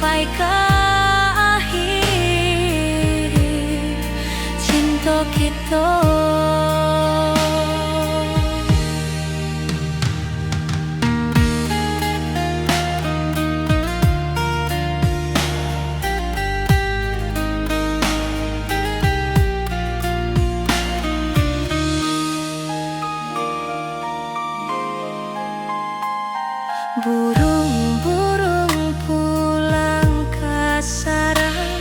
sampai ke akhir cinta kita. Burung-burung pulang ke sarang,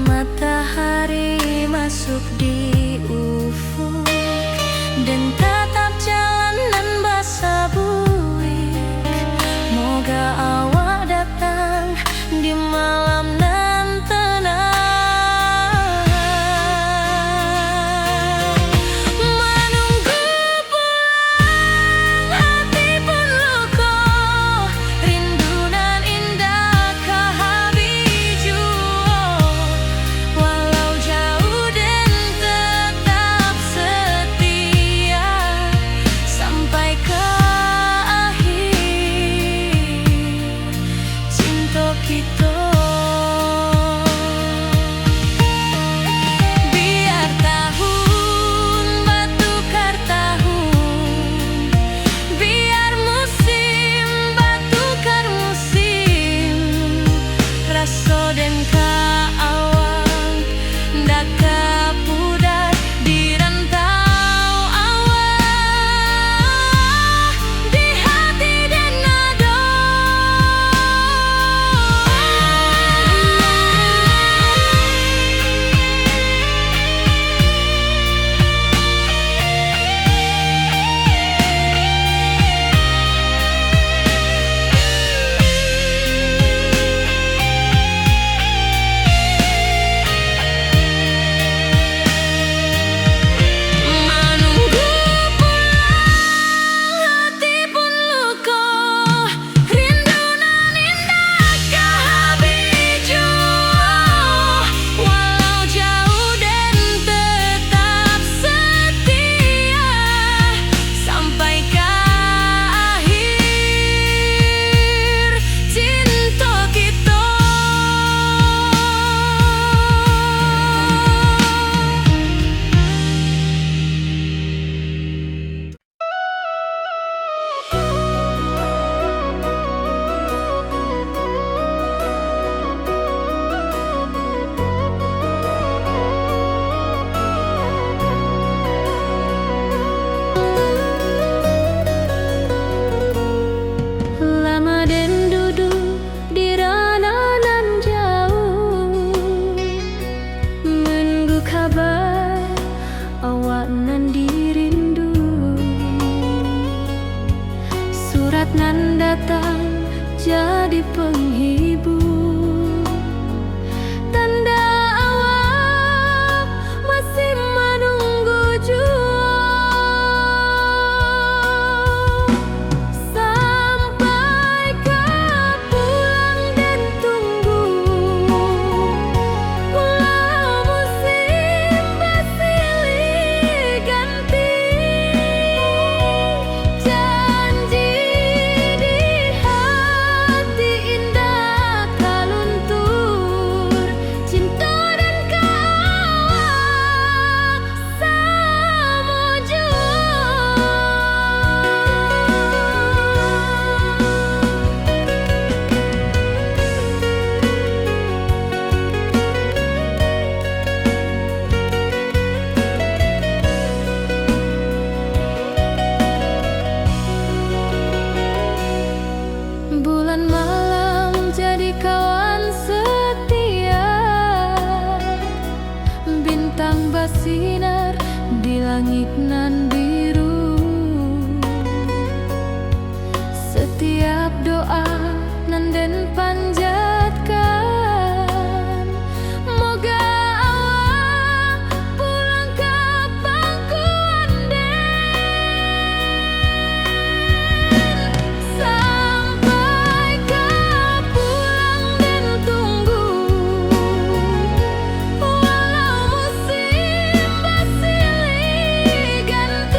matahari masuk di ufuk, dan tatap jalanan basah buik. Moga awak datang di malam nan tenang. Menunggu pulang hati pun luka, rindu nan indah ke habiju. Walau jauh dan tetap setia sampai ke akhir cinta kita. Biar tahun batukar tahun, biar musim batukar musim, rasa dan kaawang ndak kapudar di rantau awak, di hati dan nado. Menunggu pulang hati pun luka, rindu nan indah ke habiju. Walau jauh dan tetap setia sampai ke akhir cinta kita. Lama dan duduk di rananan jauh, menunggu kabar awak nan dirindu. Surat nan datang jadi penghibur, tanda awak masih menunggu jua. Sampai ke pulang dan tunggu, walau musim bersilih ganti, janji di hati indah kaluntur, cinta dan kaawak sama jua. Bulan malam jadi kawan setia, bintang bersinar di langit nan biru. Setiap doa nan den panjatkan, moga awak pulang ke pangkuan den. Sampai ke pulang dan tunggu, walau musim bersilih ganti,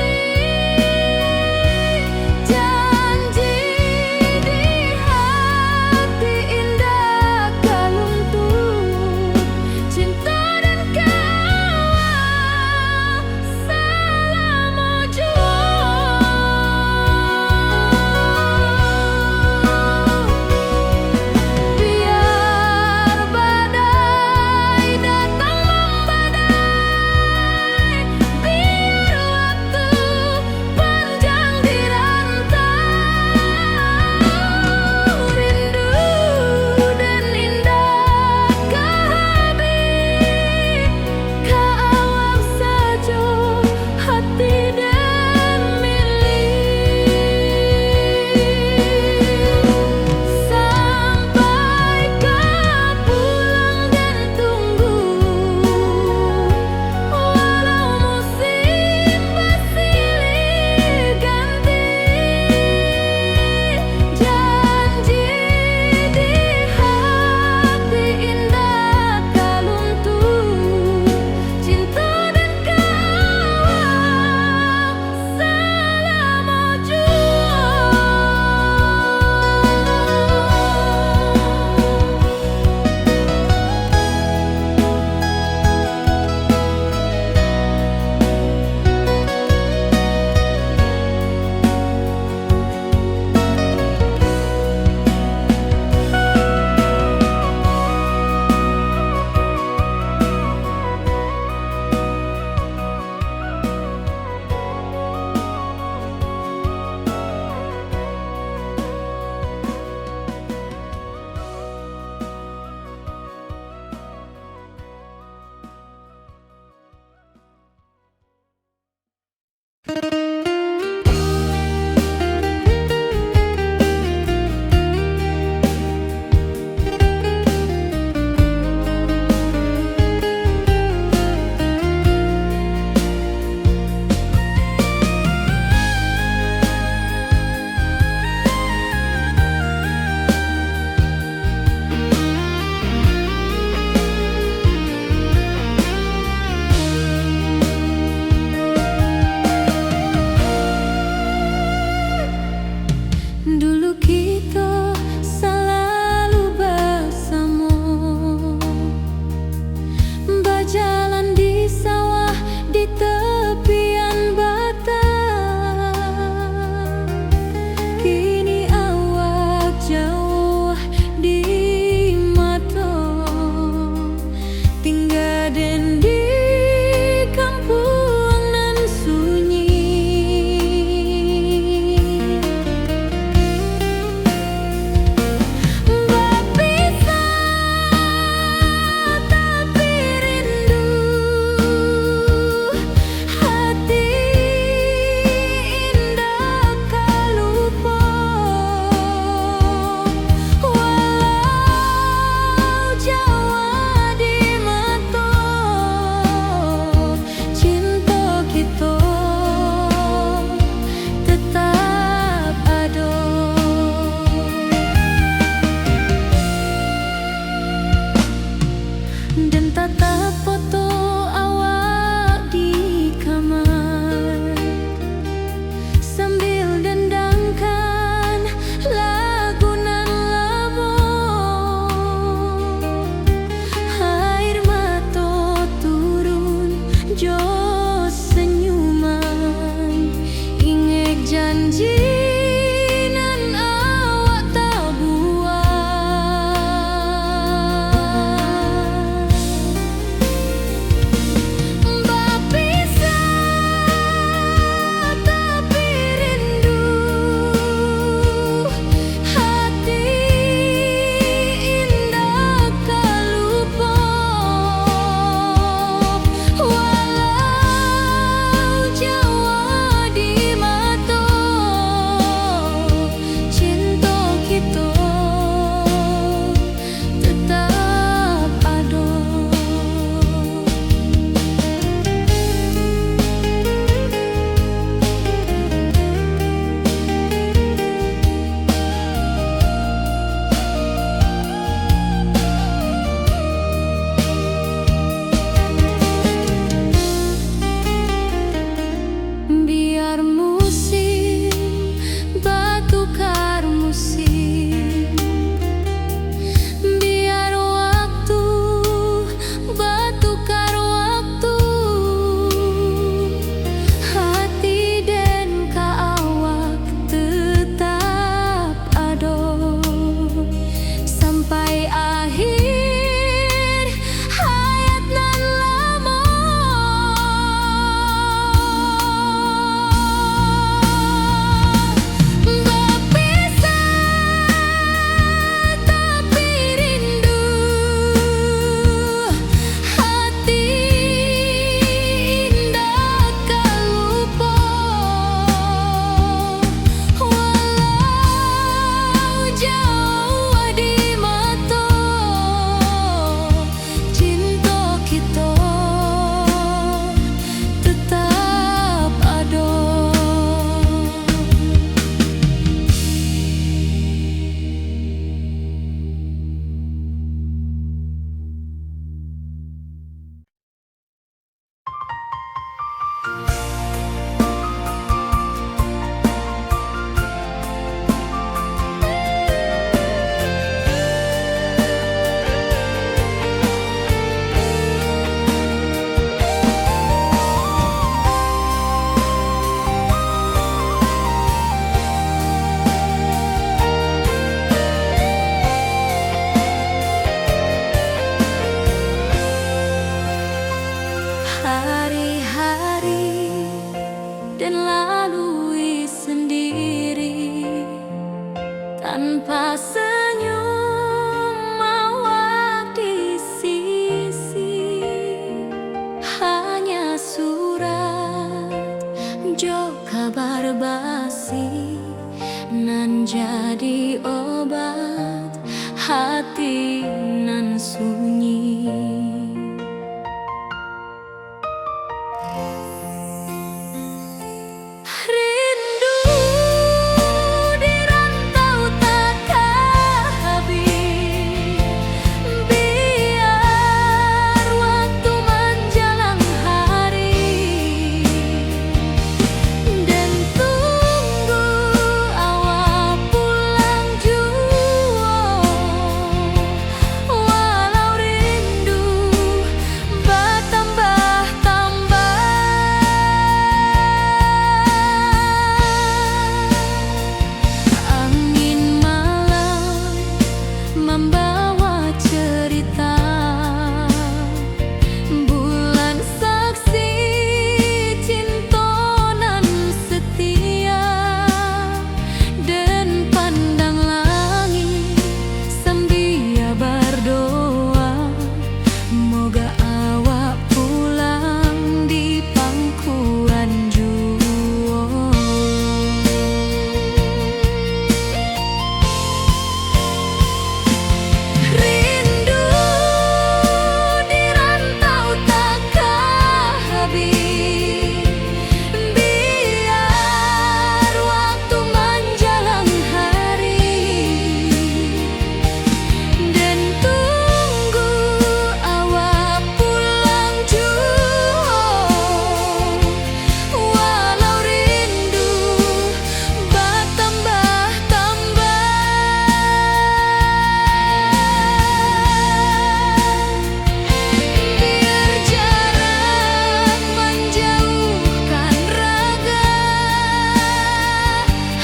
hati nan sunyi. Rindu di rantau takkan habis, biar waktu menjelang hari, dan tunggu awal pulang jua. Walau rindu bertambah-tambah, angin malam membawa cerita, bulan saksi cinta nan setia, dan pandang langit sambil berdoa, moga awak pulang di pangkuan jua. Rindu di rantau takkan habis, biar waktu menjelang hari, dan tunggu awak pulang jua. Walau rindu bertambah-tambah, biar jarak menjauhkan raga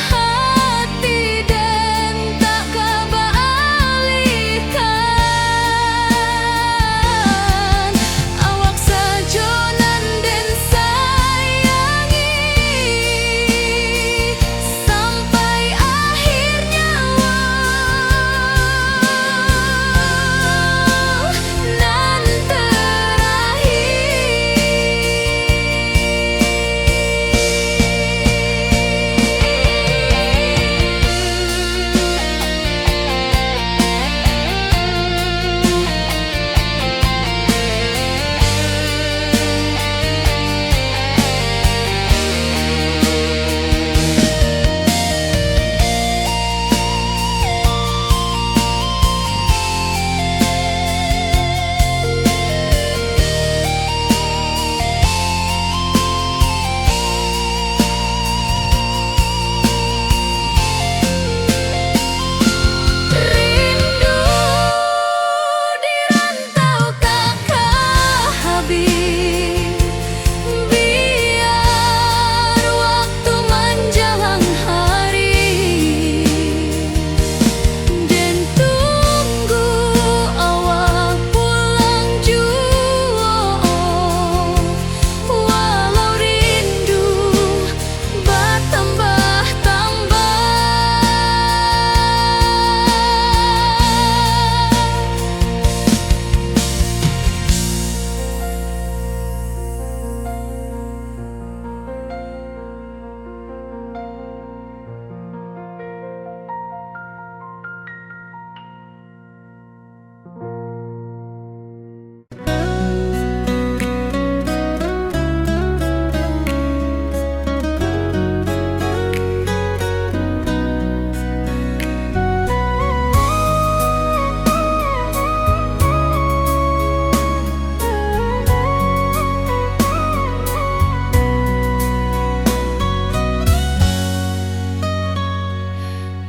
hati, dan tak kebalikan. Awak sajonan dan sayangi sampai akhir nyawa nan rindu di rantau takkan habis, biar waktu menjelang hari, dan tunggu awak pulang jua. Walau rindu bertambah-tambah,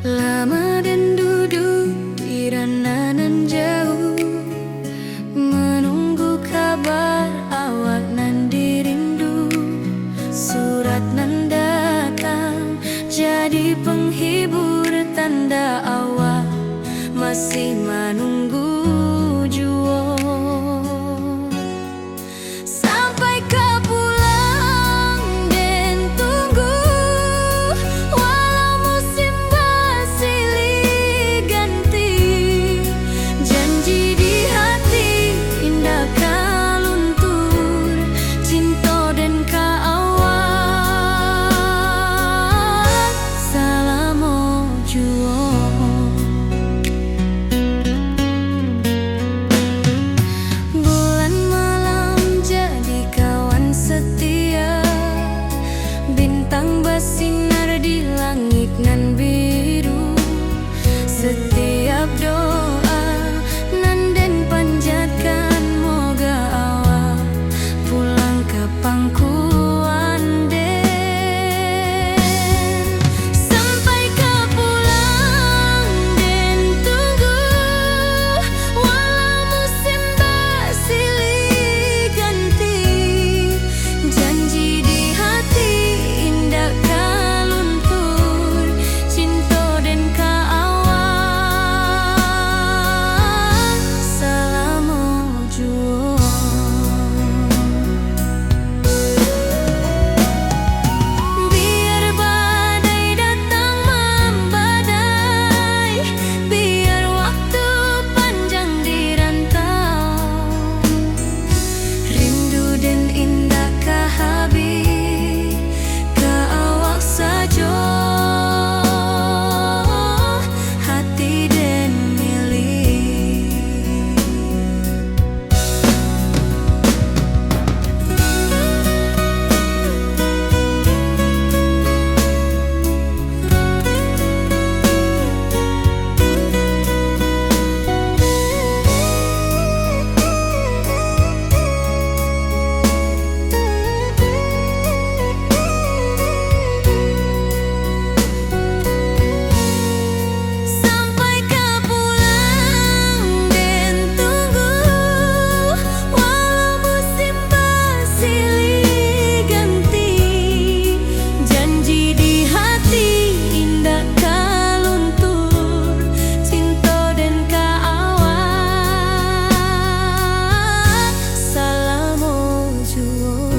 lama dan duduk di ranah jauh, menunggu kabar awak nan dirindu. Surat nan datang jadi penghibur, tanda awak masih menunggu jua. Sampai kau pulang dan tunggu, walau musim bersilih ganti, janji di hati indah kaluntur, cinta dan kaawak salam jua. Ucap doa nan den panjatkan moga awak pulang ke pangkuan den. Sampai ke pulang den tunggu walau musim bersilih ganti. Janji di hati indah kaluntur cinta den ka awak selama juang. Biar badai datang membadai, biar waktu panjang dirantau, rindu dan indah ka habis ka awak saja, hati dan milih. Sampai ke pulang den tunggu walau musim bersilih ganti. Janji di hati indah kaluntur cinta den ka awak selama juang.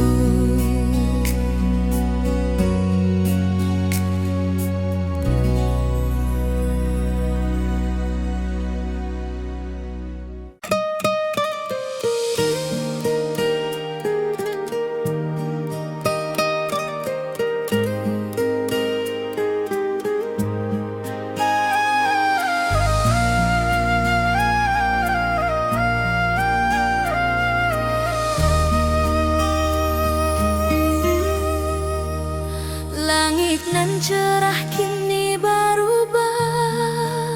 Langit nan cerah kini berubah,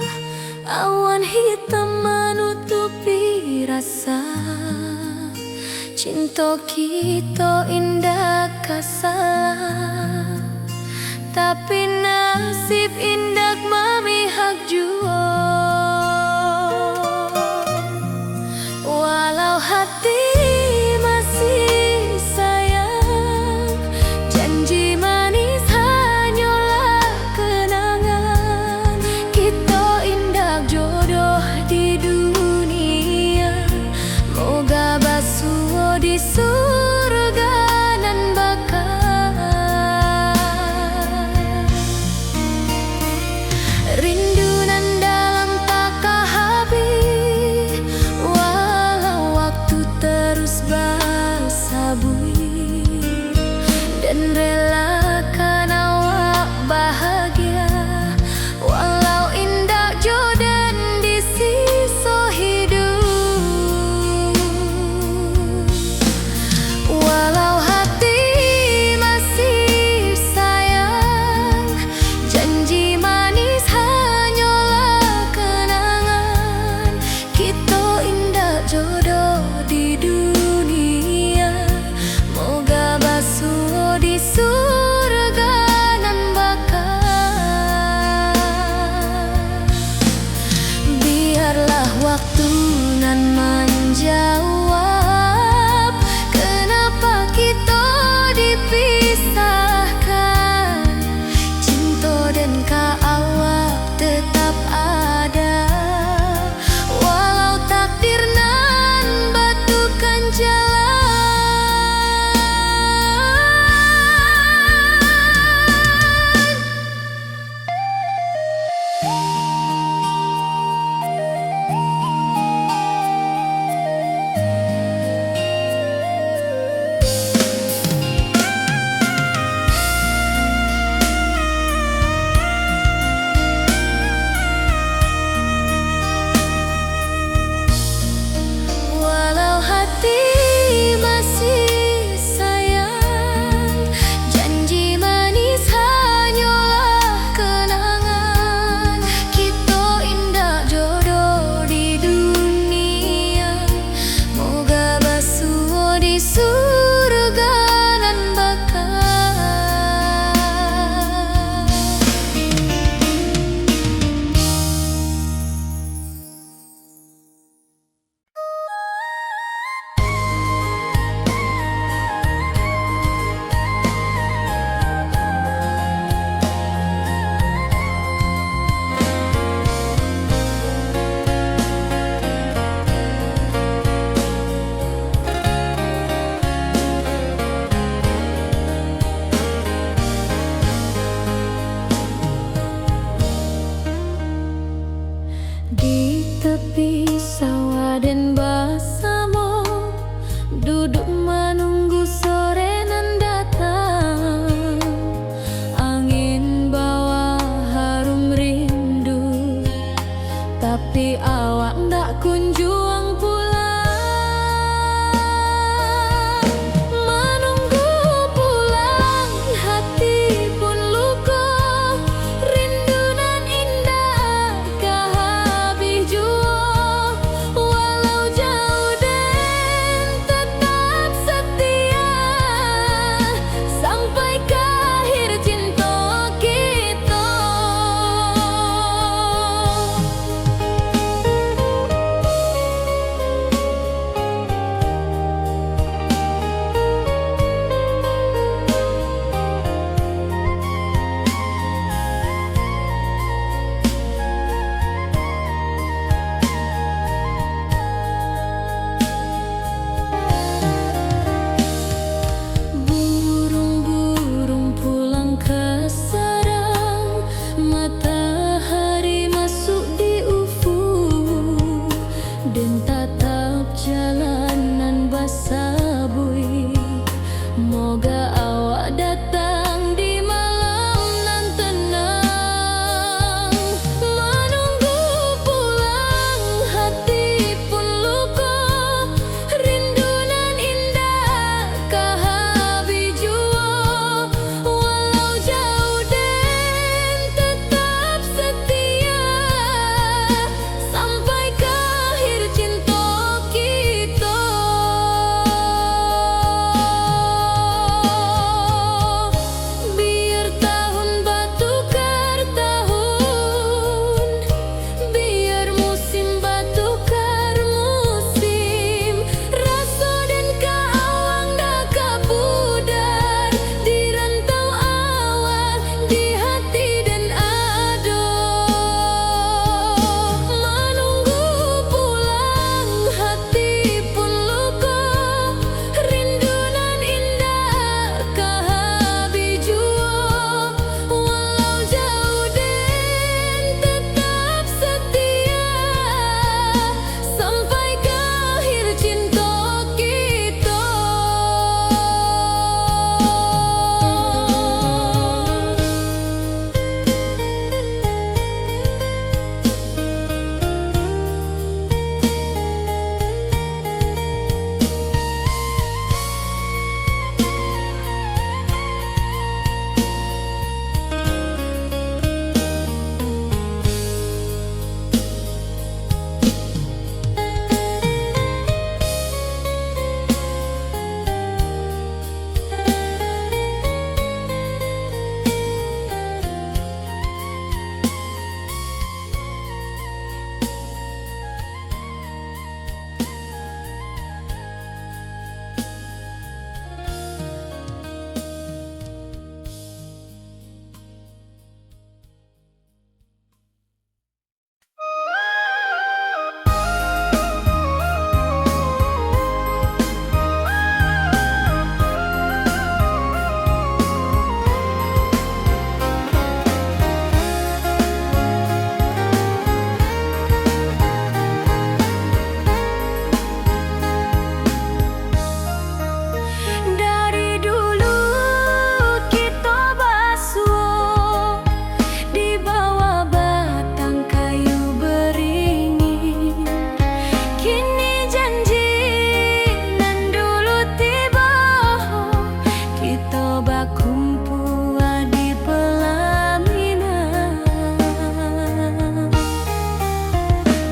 awan hitam menutupi rasa. Cinta kita indah kasar, tapi nasib indah memihak jua. Walau hati masih sayang, janji manis hanyalah kenangan. Kita indah jodoh di dunia, moga basuh di surga nan bakal. Rindu nan dalam tak habis, walau waktu terus bersabui, dan relakan awak bahagia walau indah jodan di sisa hidup. Walau hati masih sayang, janji manis hanyalah kenangan. Kita indah jodoh di dunia, moga basuh di surga nan bakal. Biarlah waktu nan menjawab kenapa kita dipisahkan. Cinta dan ka awak tetap ada, walau takdir nan batukan jalan. tepi sawah dan bersama duduk menunggu sore nan datang. Angin bawa harum rindu, tapi awak ndak kunjung pulang. Menunggu pulang, hati pun luka. Rindu nan indah kah habis jua. Walau jauh dan tetap setia, sampai ke akhir cinta kita. Burung-burung pulang ke sarang, matahari masuk di ufuk, dan tatap jalanan basah bui. Moga awak datang di malam nan tenang. Menunggu pulang, hati pun luka. Rindu nan indah kah habis jua. Walau jauh dan tetap setia, sampai ke akhir cinta kita. Biar tahun bertukar tahun, biar musim bertukar musim. Rasa dan keawang dah kapudar di rantau awal, di hati dan ado. Menunggu pulang, hati pun luka. Rindu nan indah kah habis jua. Walau jauh dan tetap setia, sampai ke akhir cinta kita. Dari dulu kita basuh di bawah batang kayu beringin. Kini janji nan dulu tiba, kita berkumpul di pelaminan.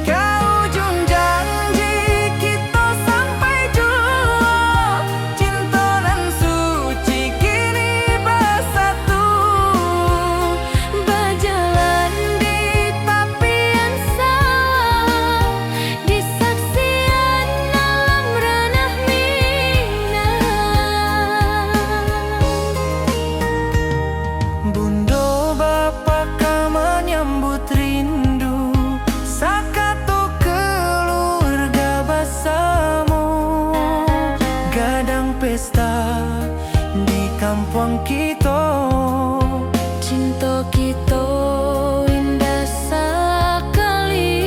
Kau ujung janji kita sampai jua. Cinta nan suci kini bersatu. Berjalan di tapian sawah, di saksian alam ranah Minang. Bundo bapa kau menyambut rindu. Sakato keluarga bersama. Gadang pesta di kampung kita. Cinta kita indah sekali.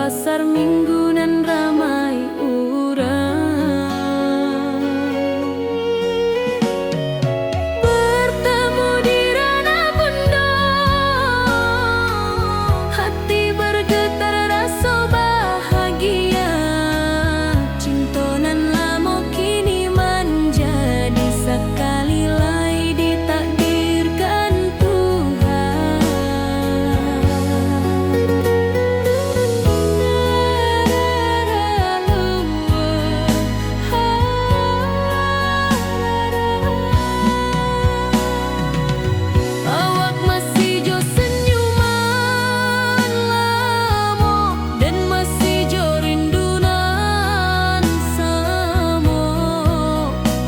pasar minggu nan ramai urang. Bertemu di ranah bunda, hati bergetar rasa bahagia. Cinta nan lama kini menjadi sekali lai ditakdirkan Tuhan. Awak masih jo senyuman lamo, dan masih jo rindunan samo.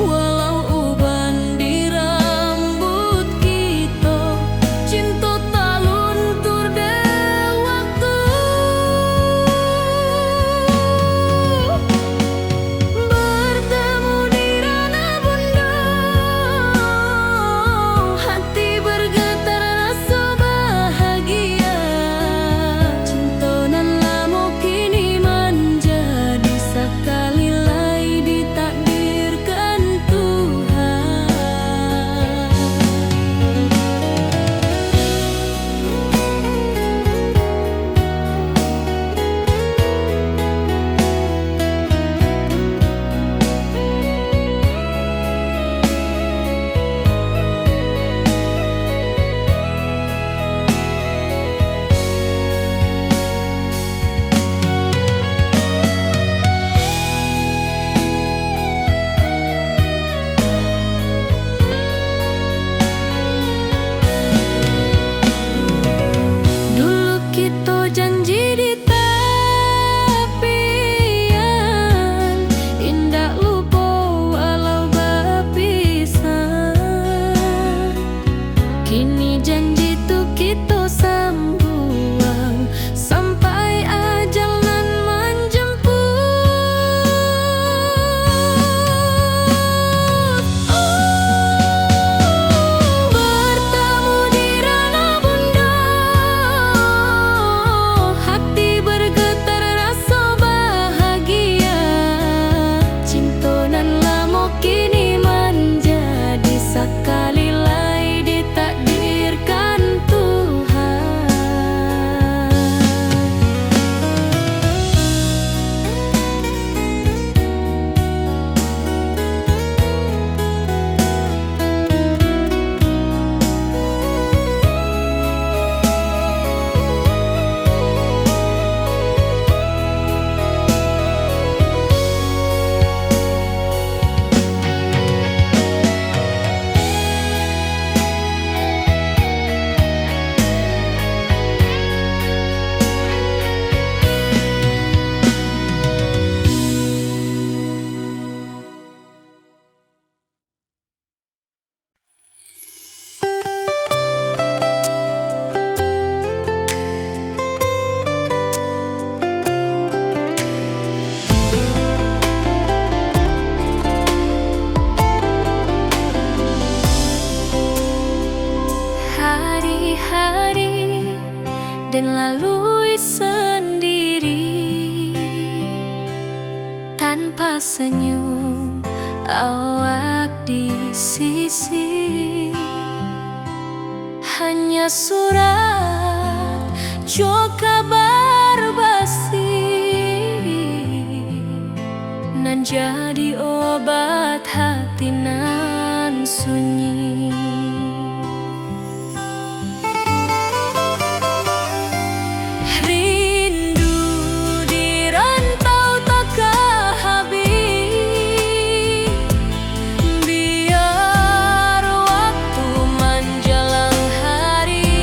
Walau uban di rambut kita, cinta tak luntur de waktu. Bertemu di ranah bunda, hati bergetar rasa bahagia. Cinta nan lama kini menjadi sekali lai ditakdirkan Tuhan. Dulu kita janji di tepian, indah lupa walau berpisah. Kini janji tu kita sambuang sampai ajal nan menjemput. Bertemu di ranah bunda, hati bergetar rasa bahagia. Cinta nan lama kini menjadi sekali lai ditakdirkan Tuhan. Hari-hari dan lalui sendiri tanpa senyum awak di sisi. Hanya surat jo kabar basi nan jadi obat hati nan sunyi. Rindu di rantau tak habis, biar waktu menjelang hari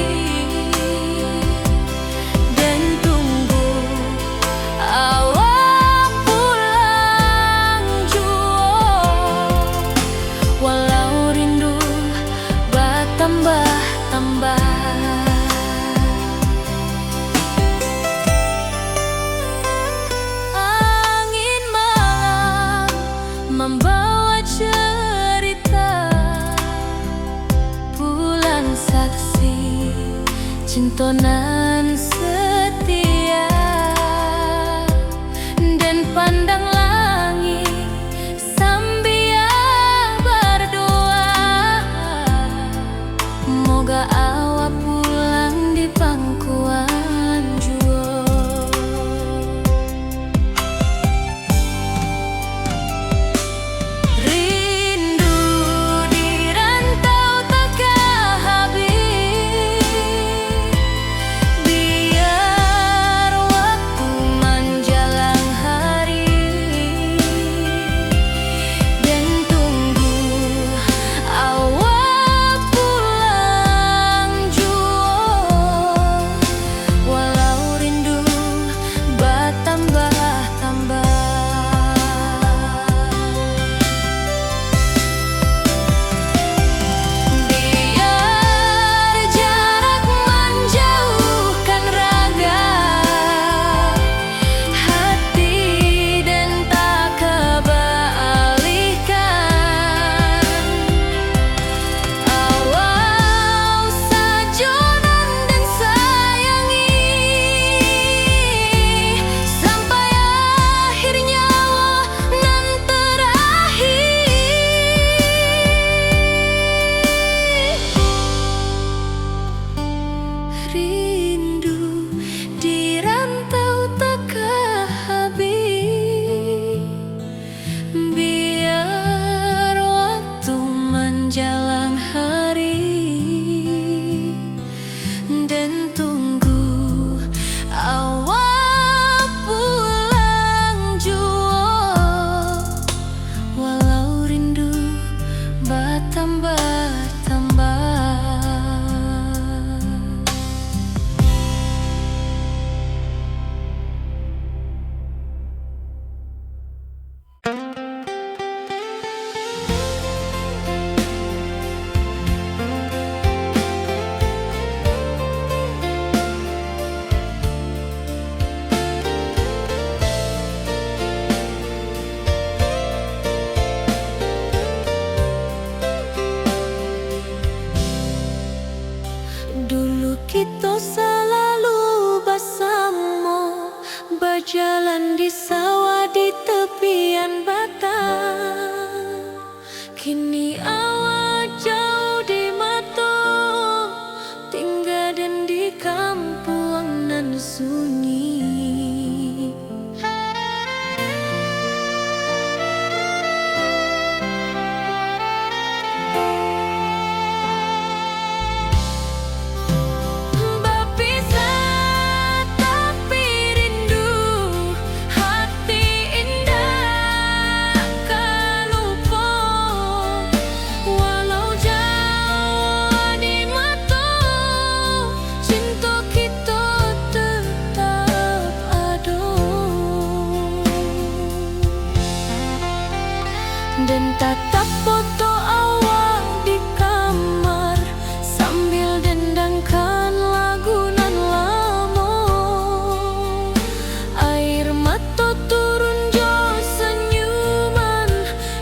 Jalan di sawah di tepian batang, kini awak jauh di mata, tinggal dan di kampung nan sunyi. Dan tatap foto awak di kamar sambil dendangkan lagu nan lama. Air mata turun jo senyuman,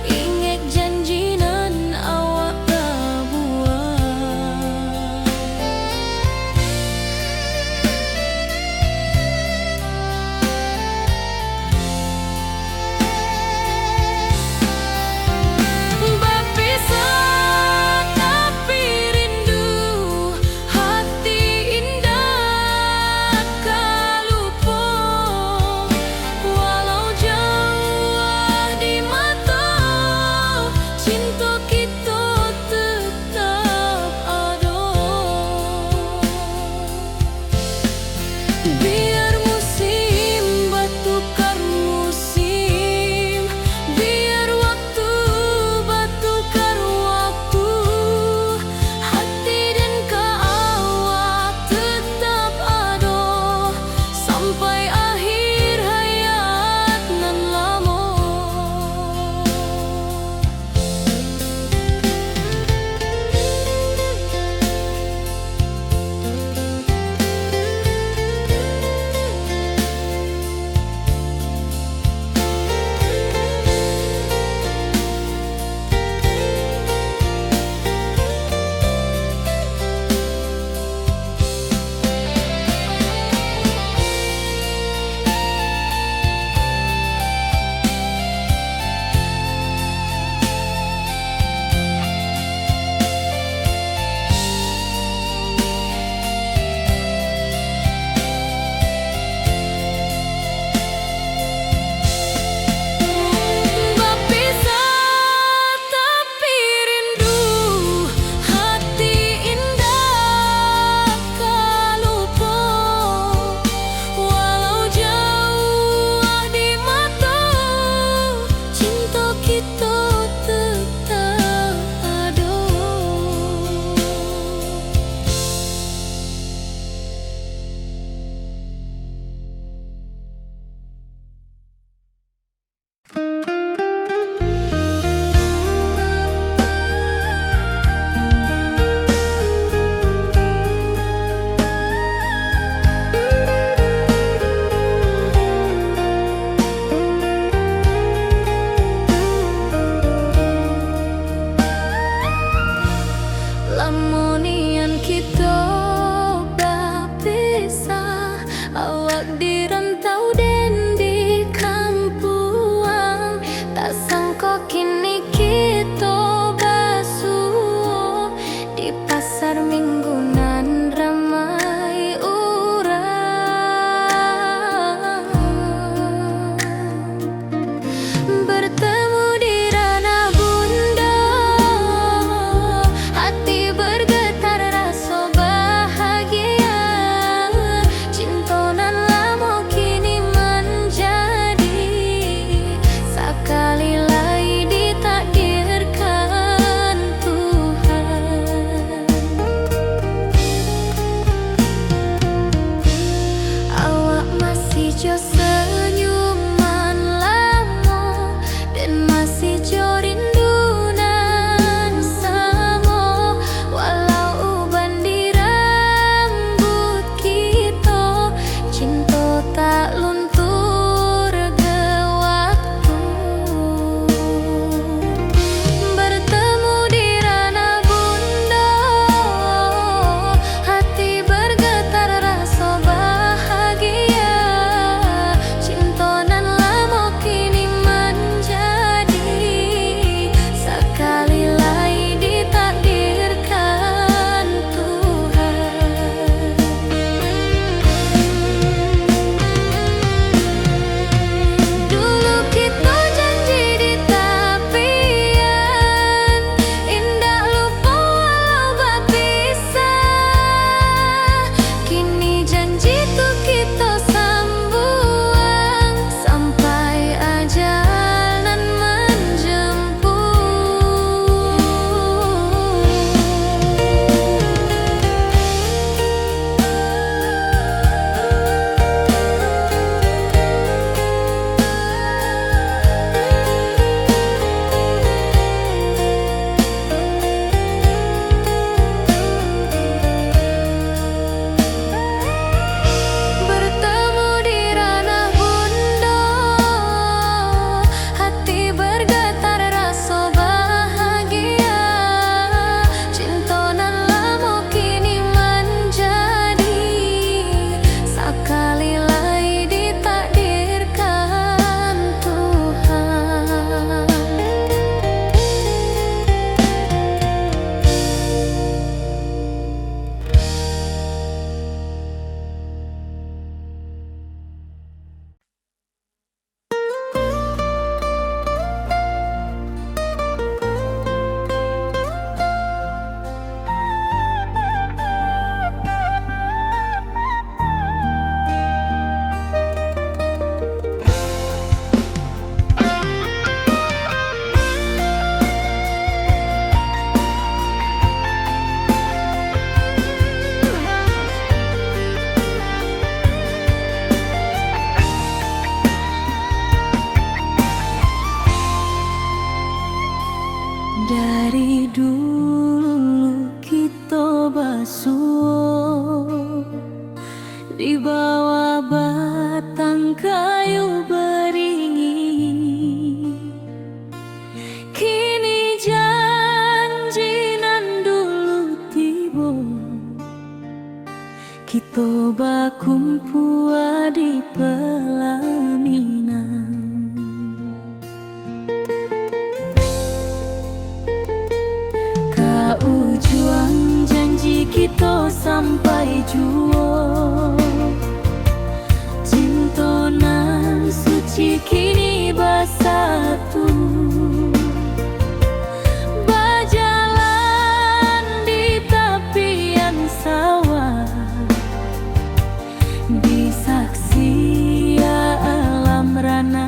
ingat janji nan awak dah buat. Biar musim bertukar musim, biar waktu bertukar waktu, hati dan awak tetap ada sampai akhir hayat nan lama. Lamonian kita berpisah, awak di rantau dan di kampuang. Tak sangka kini kita basuh di pasar minggu nan ramai orang. Bertemu di ranah bunda, hati bergetar rasa bahagia. Cinta nan lama kini menjadi sekali lagi ditakdirkan Tuhan. Awak masih jo senyuman lama dan masih jo rindu nan sama. Walau uban di rambut kita, cinta tak luntur ke waktu. Bertemu di ranah bunda, hati bergetar rasa bahagia. bawah batang kayu beringin, kini janji nan dulu tiba, kita bakumpul di pelaminan. Ujung janji kita sampai jua, cinta nan suci kini bersatu, berjalan di tepian sawah, di saksi alam rana.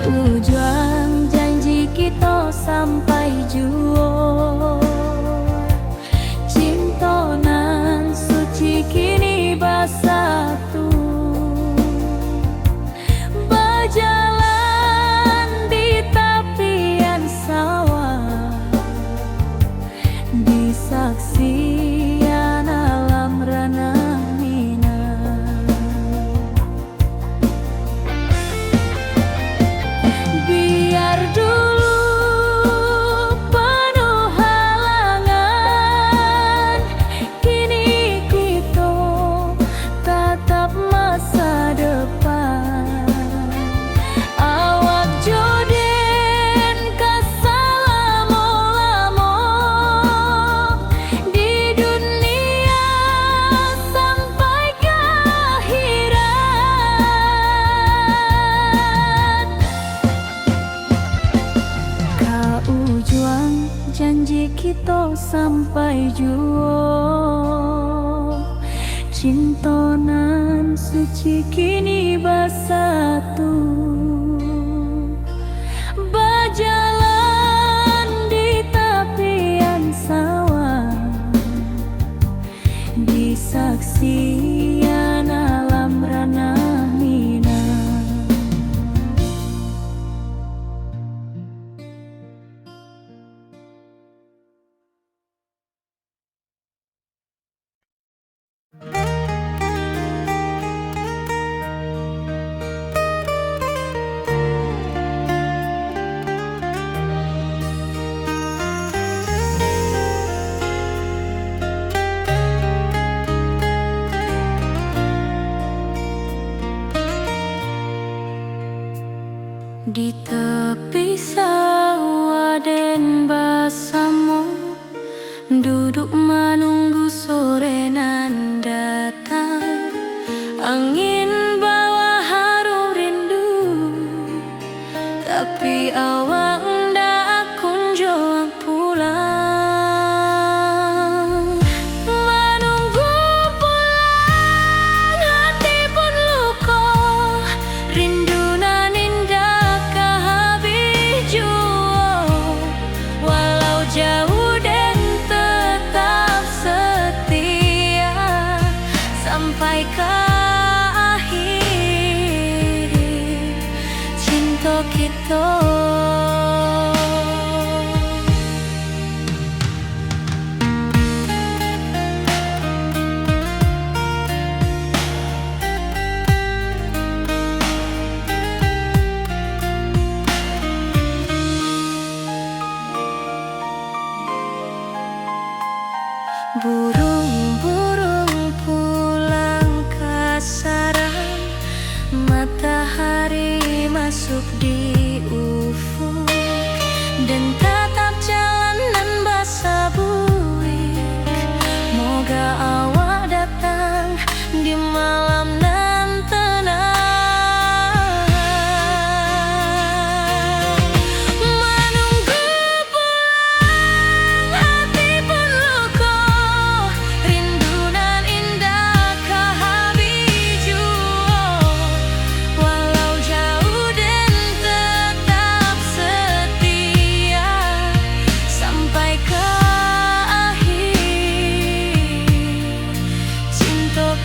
Ujung janji kita sampai jua, cinta nan suci kini bersatu, berjalan di tepian sawah, di saksian alam rana. Biar dulu penuh halangan, kini kita tatap masa depan. Awak joden kesalamo-lamo di dunia sampai ke akhirat. Ujung janji kita sampai jua, cinta nan suci kini bersatu, berjalan di tepian sawah, di saksian alam rana.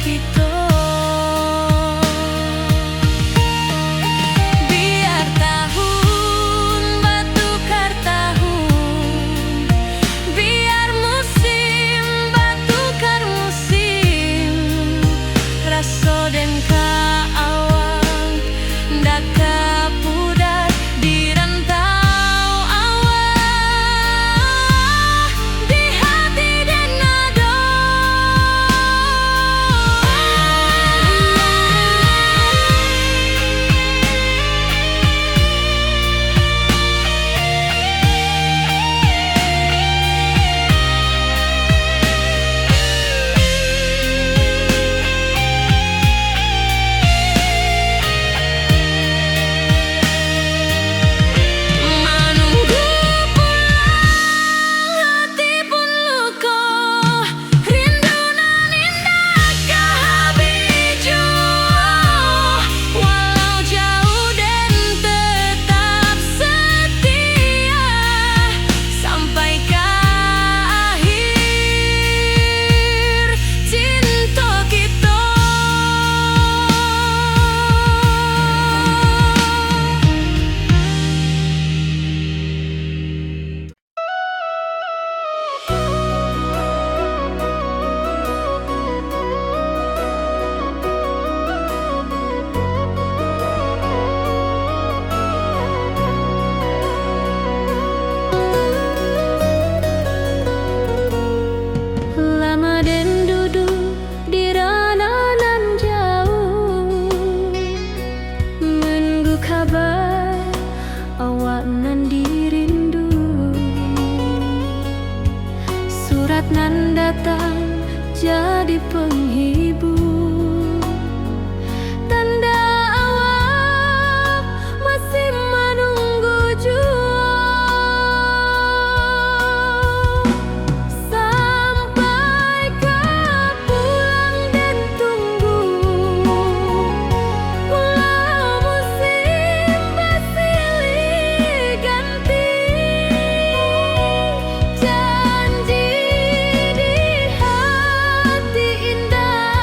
kita. Biar tahun batukar tahun, biar musim batukar musim, raso dan kaawang daka pudar di rantau awak, di hati dan nado. Menunggu pulang hati pun luka, rindu nan indah kehabiju. Walau jauh dan tetap setia sampai ke akhir cinta kita. Lama dan duduk di rananan jauh, menunggu kabar awak nan dirindu. Surat nan datang jadi penghibur, tanda awak masih menunggu jua. Sampai kau pulang dan tunggu, walau musim bersilih ganti, janji di hati indah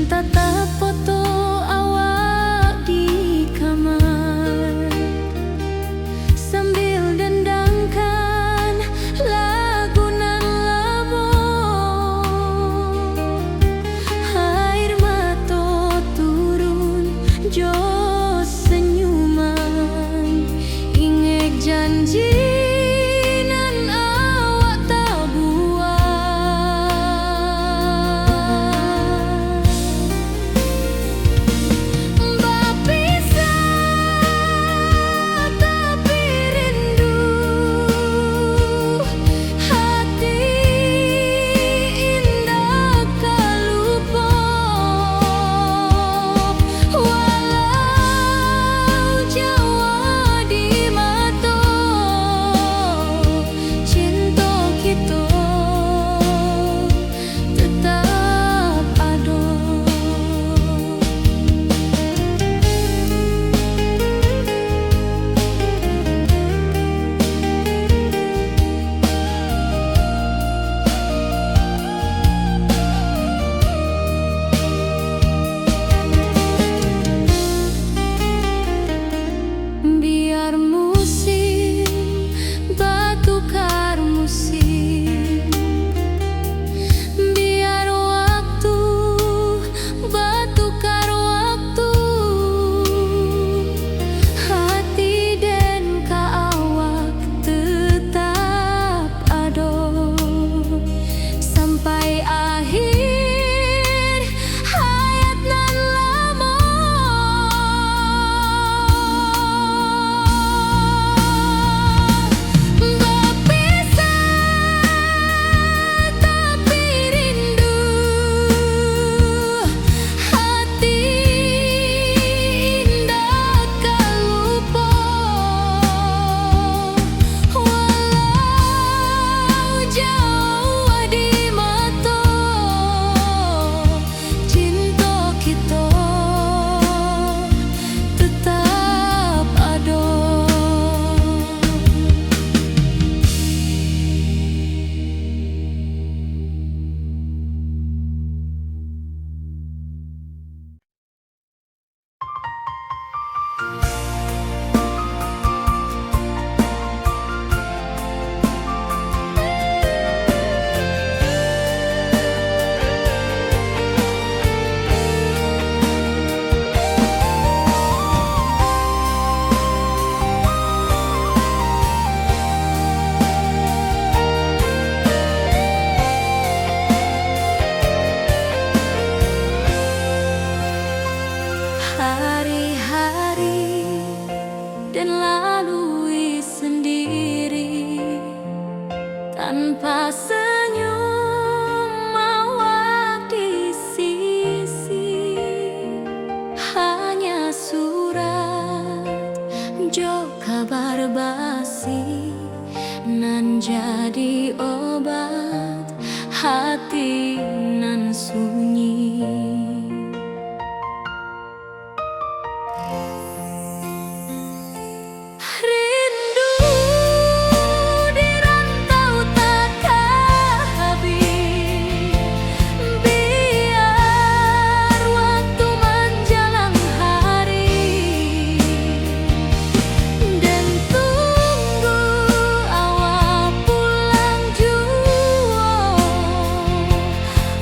Tatap foto awak di kamar sambil dendangkan lagu nan lamo. Air mata turun jo senyuman, inget janji nan awak tak buat. Berpisah tapi rindu, hati indah tak lupa. Walau jauh di mata, cinta kita tetap ada. Biar musim bertukar musim, biar waktu bertukar waktu, hati dan awak tetap ada sampai akhir hayat nan lama. Berpisah tapi rindu, hati indah tak lupa. Walau jauh di mata, cinta kita tetap ada. Hari-hari dan lalui sendiri tanpa senyum awak di sisi. Hanya surat jo kabar basi nan jadi obat hati nan sunyi. Rindu di rantau takkan habis, biar waktu menjelang hari dan tunggu awak pulang jua.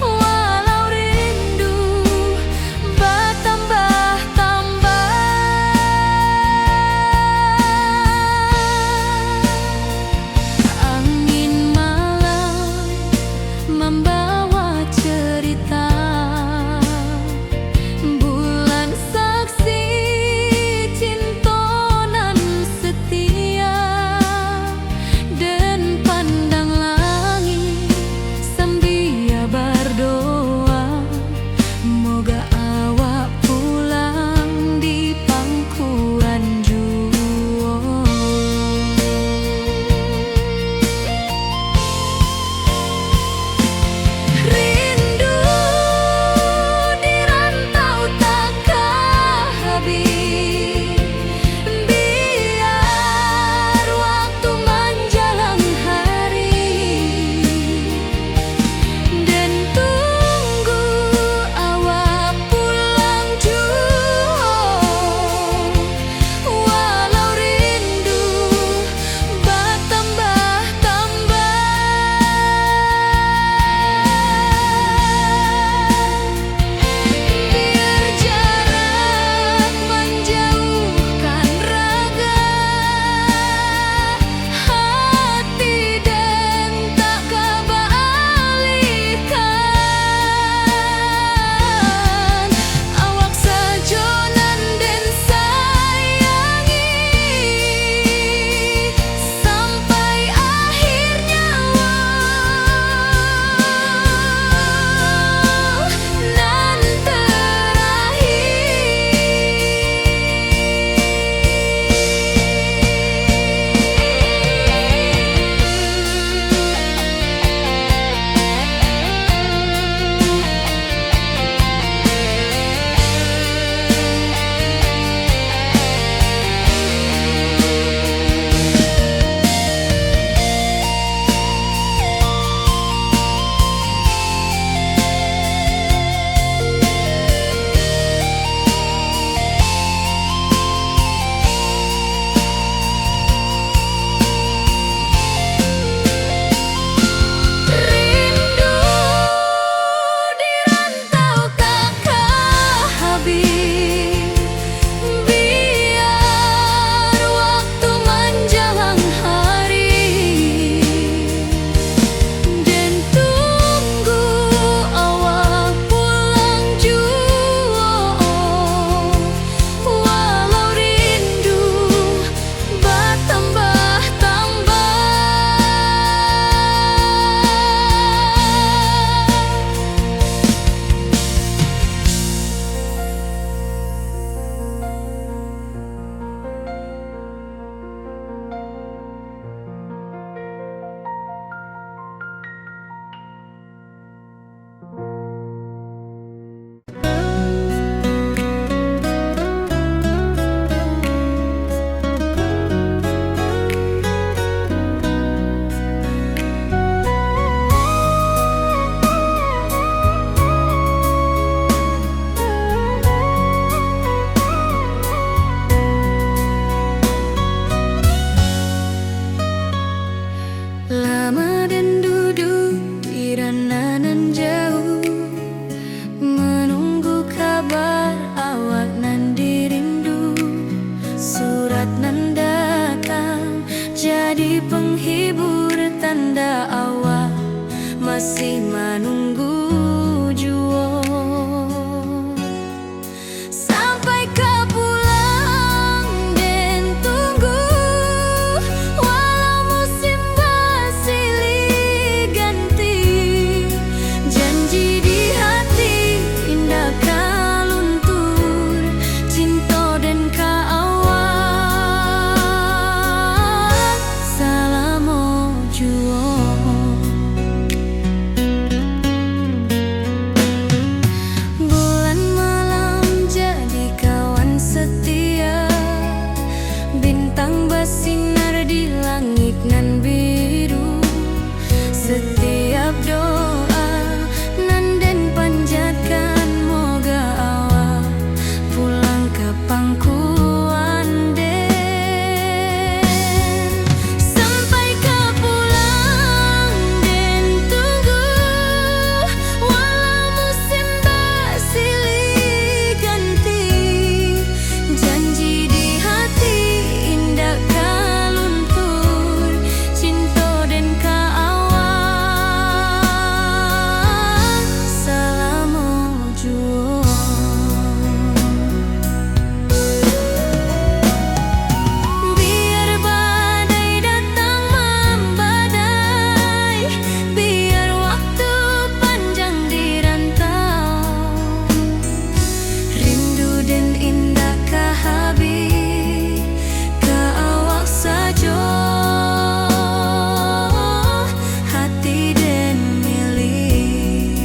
Walau perjalanan jauh, menunggu kabar awak nan dirindu. Surat nan datang jadi penghibur, tanda awak masih menunggu jua. Sampai ke pulang dan tunggu, walau musim bersilih ganti. Janji di hati indah kaluntur, cinta dan kaawak salamo jua. Bulan malam jadi kawan setia, bintang bersinar di langit nan biru. Setiap doa nan den panjatkan, moga awak pulang ke pangkuan den. Sampai ke pulang dan tunggu, walau musim bersilih ganti. Janji di hati indah kaluntur, cinta dan kaawak salamo jua. Biar badai datang membadai, biar waktu panjang dirantau, rindu dan indah kahabis kaawak saja, hati dan milik.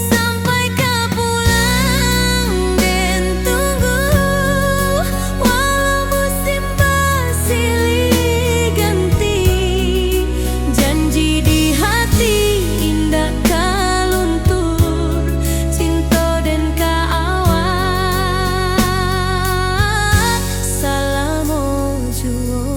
Sampai ke pulang dan tunggu, walau musim bersilih ganti. Janji di hati indah kaluntur, cinta dan kaawak salamo jua.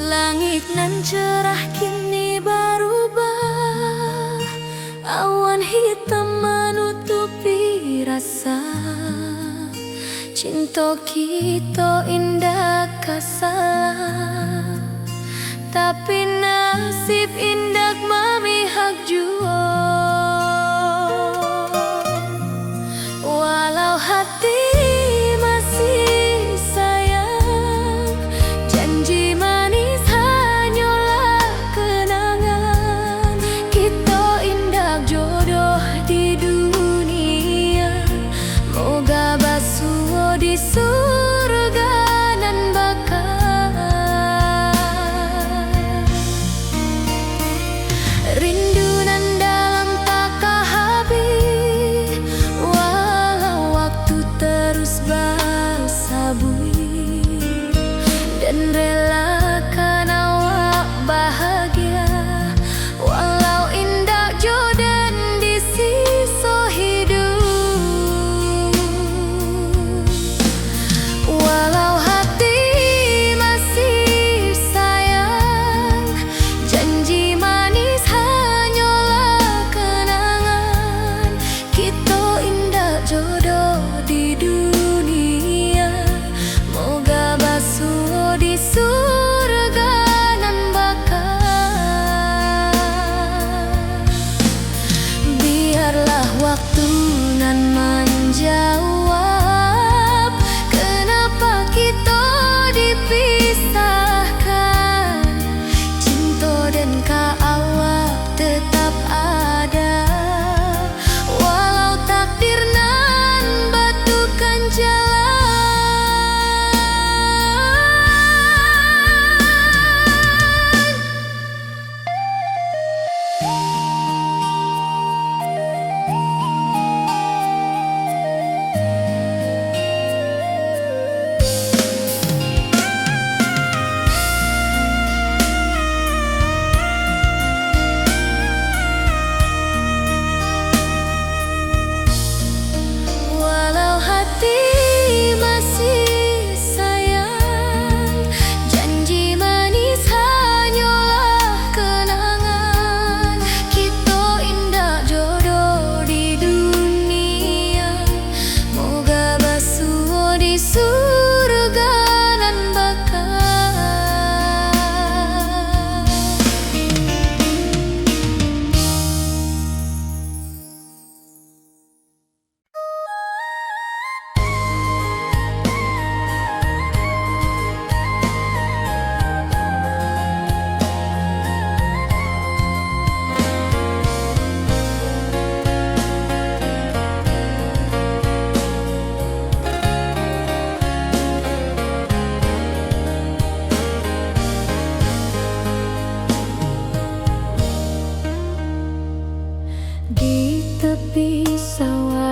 Langit nan cerah kini berubah, awan hitam menutupi rasa. Cinta kita indah kasar, tapi nasib indah memihak jua. Walau hati masih sayang, janji manis hanyalah kenangan. Kita indah jodoh di dunia, moga basuh di surga nan bakal. Rindu nan dalam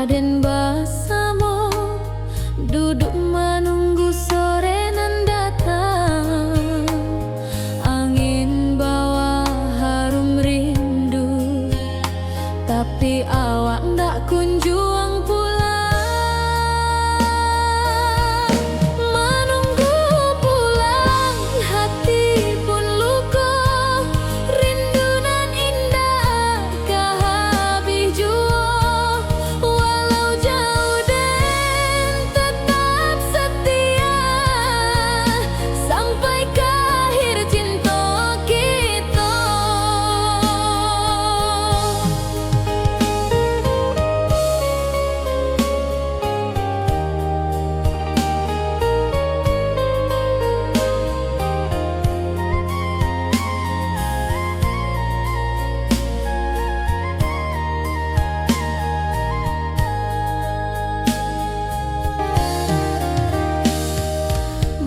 Raden Basamo duduk menunggu sore nan datang. Angin bawa harum rindu, tapi awak ndak kunjung pulang. Menunggu pulang, hati pun luka. Rindu nan indah kah habis jua. Walau jauh dan tetap setia, sampai ke akhir cinta kita.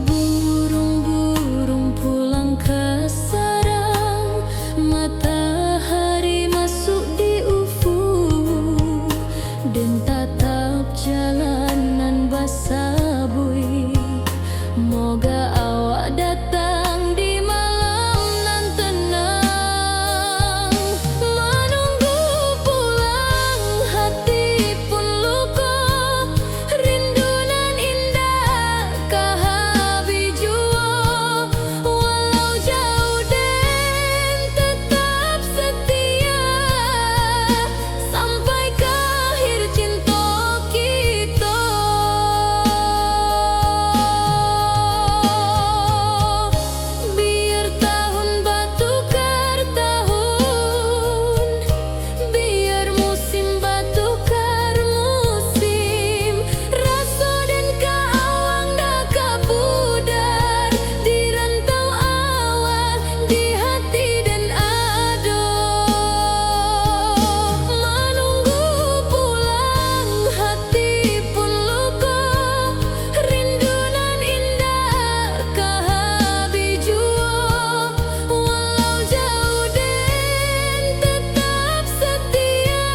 Burung-burung pulang ke sarang, matahari masuk di ufuk, dan tatap jalanan basah bui. Moga awak datang di malam nan tenang. Menunggu pulang, hati pun luka. Rindu nan indah kah habis jua. Walau jauh dan tetap setia, sampai ke akhir cinta kita. Biar tahun bertukar tahun, biar musim bertukar musim. Rasa dan keawang dah kapudar di rantau awal, di hati dan ado. Menunggu pulang, hati pun luka. Rindu nan indah kah habis jua. Walau jauh dan tetap setia,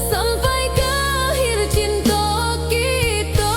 sampai ke akhir cinta kita.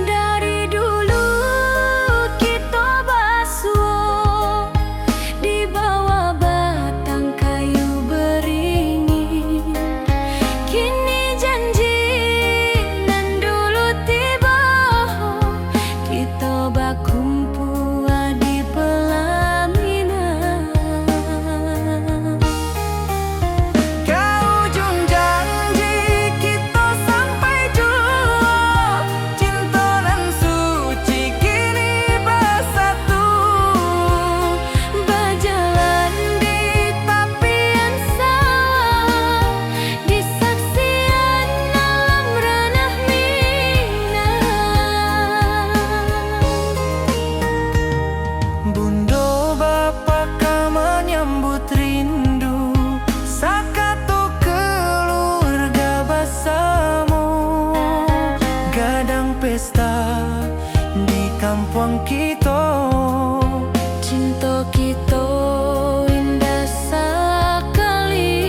Dari dulu kita basuh di bawah batang kayu beringin. Kini janji nan dulu tiba, kita berkumpul di pelaminan. Ke ujung janji kita sampai jua. Cinta nan suci kini bersatu. Berjalan di tapian sawah, di saksian alam ranah Minang. Bundo bapa ka menyambut rindu. Sakatu keluarga Basamo. Gadang pesta di kampung kita. Cinta kita indah sekali.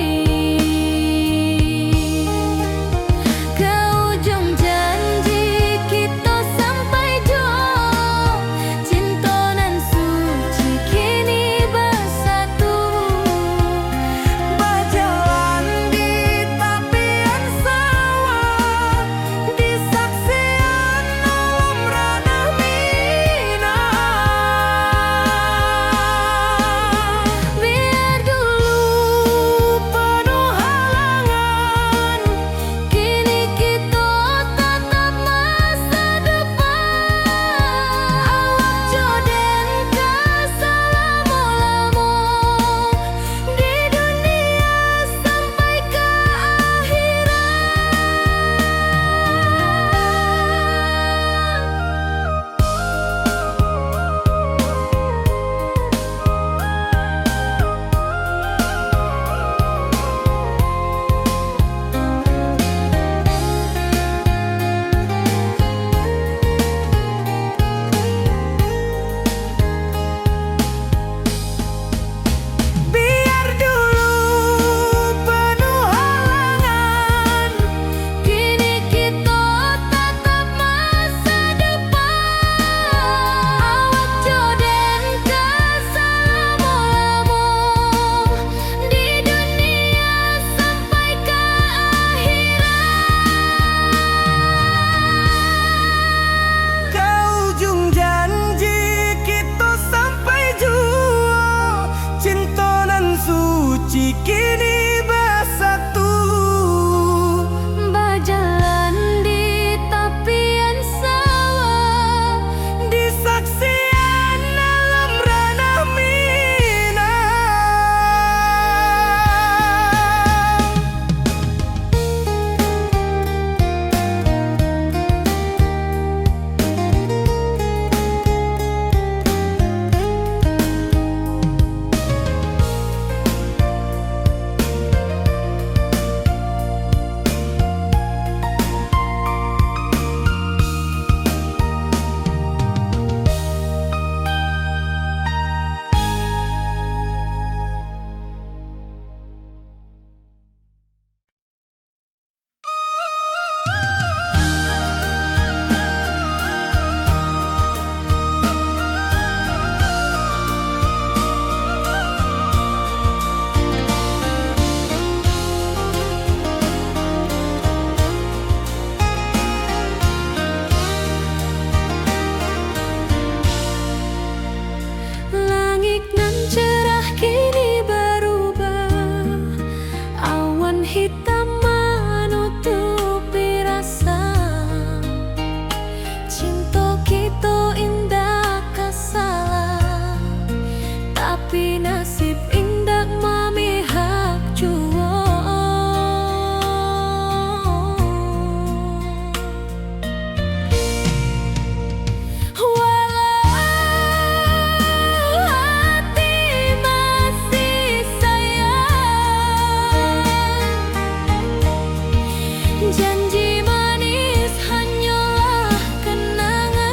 Janji manis hanyalah kenangan.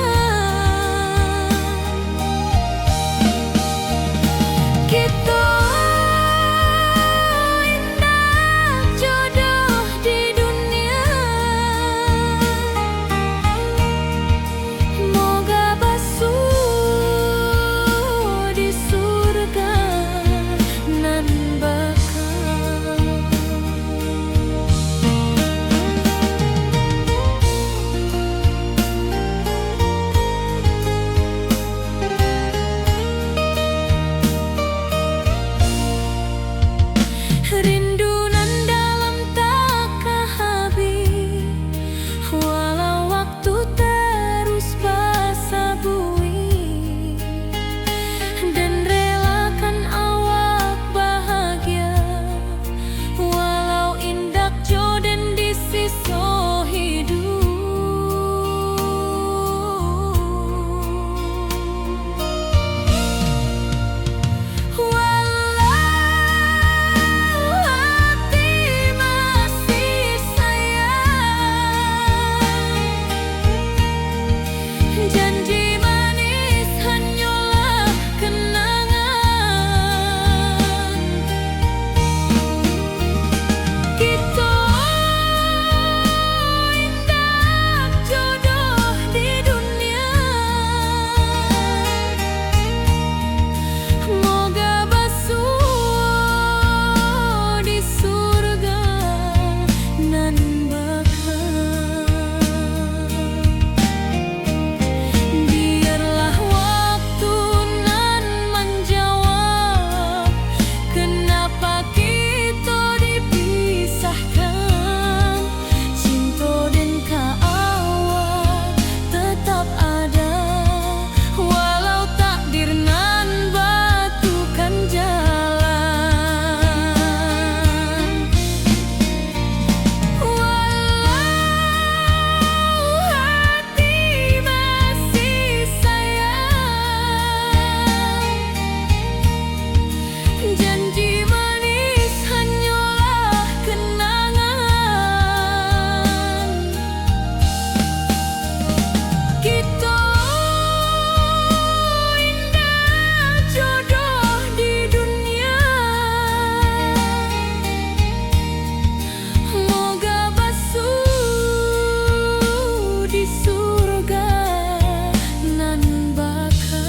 Kita indah jodoh di dunia. Moga basuh di surga nan bakal. Rindu nan dalam tak habis, walau waktu terus basa bui, dan relakan awak bahagia, walau indak jodoh di sisa hidup. Walau hati masih sayang, janji manis hanyalah kenangan. Kita indah jodoh di dunia. Moga basuh di surga nan bakal. Biarlah waktu nan menjawab kenapa kita dipisahkan. Cinta dan kaawak tetap ada, walau takdir nan batukan jalan. Walau hati masih sayang, janji manis hanyalah kenangan. Kita indah jodoh di dunia. Moga basuh di surga nan bakal.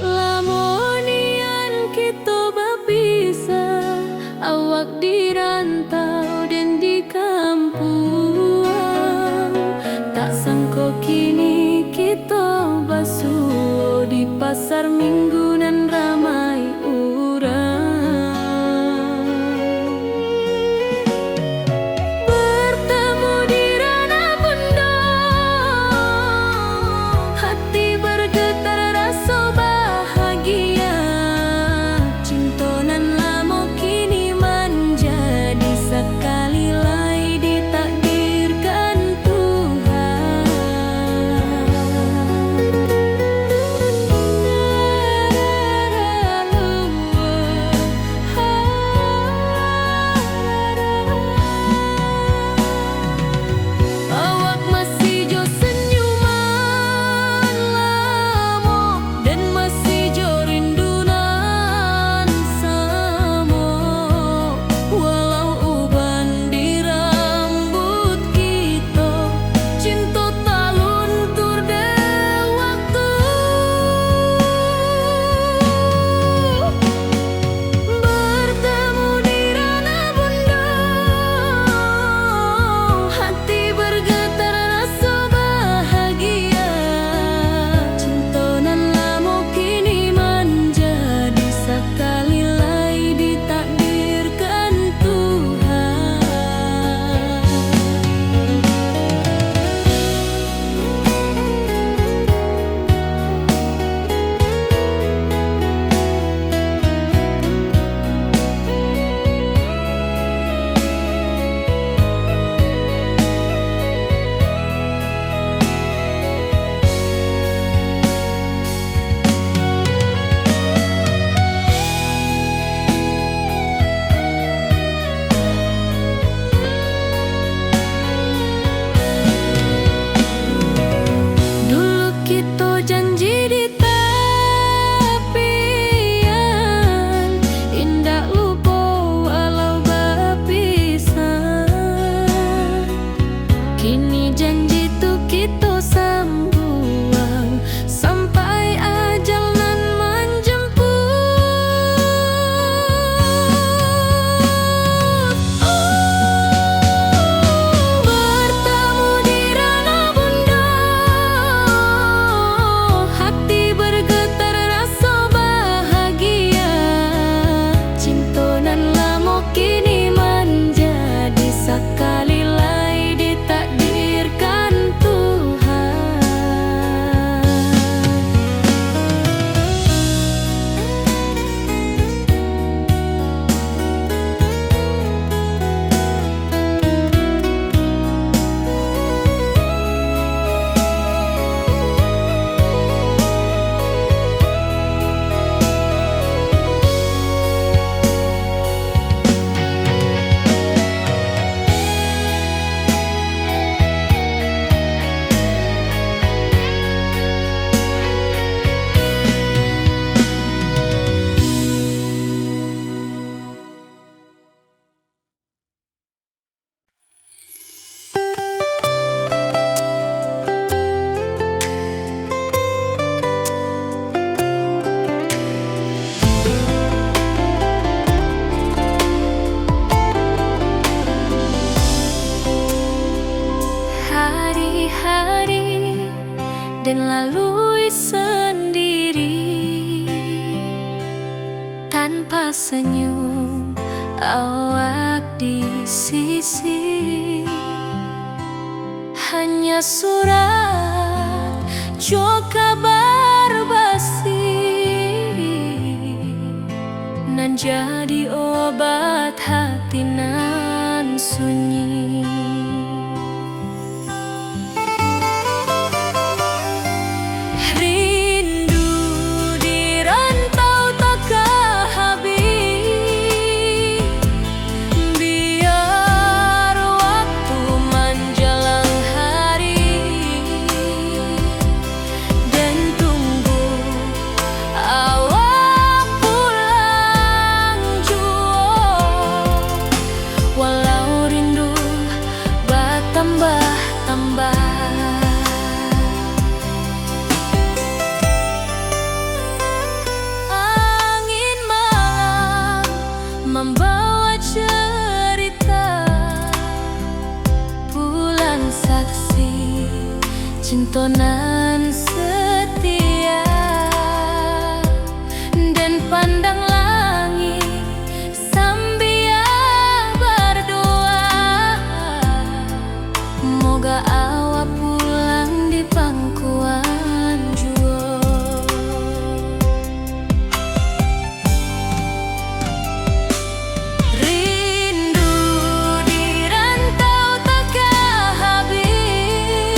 Lamonian kita berpisah, awak di rantau dan di kampung. Tak sangka kini kita basuh di pasar minggu nan ramai urang. Bertemu di ranah bunda, hati bergetar rasa bahagia. Cinta nan lama kini menjadi sekali lagi ditakdirkan Tuhan. senyum awak di sisi. Hanya surat jo kabar basi nan jadi obat hati nan sunyi. Angin malam membawa cerita, bulan saksi cintonan setia, dan pandang langit sambil berdoa, moga awak pulang di pangkuan jua. Rindu di rantau takkan habis,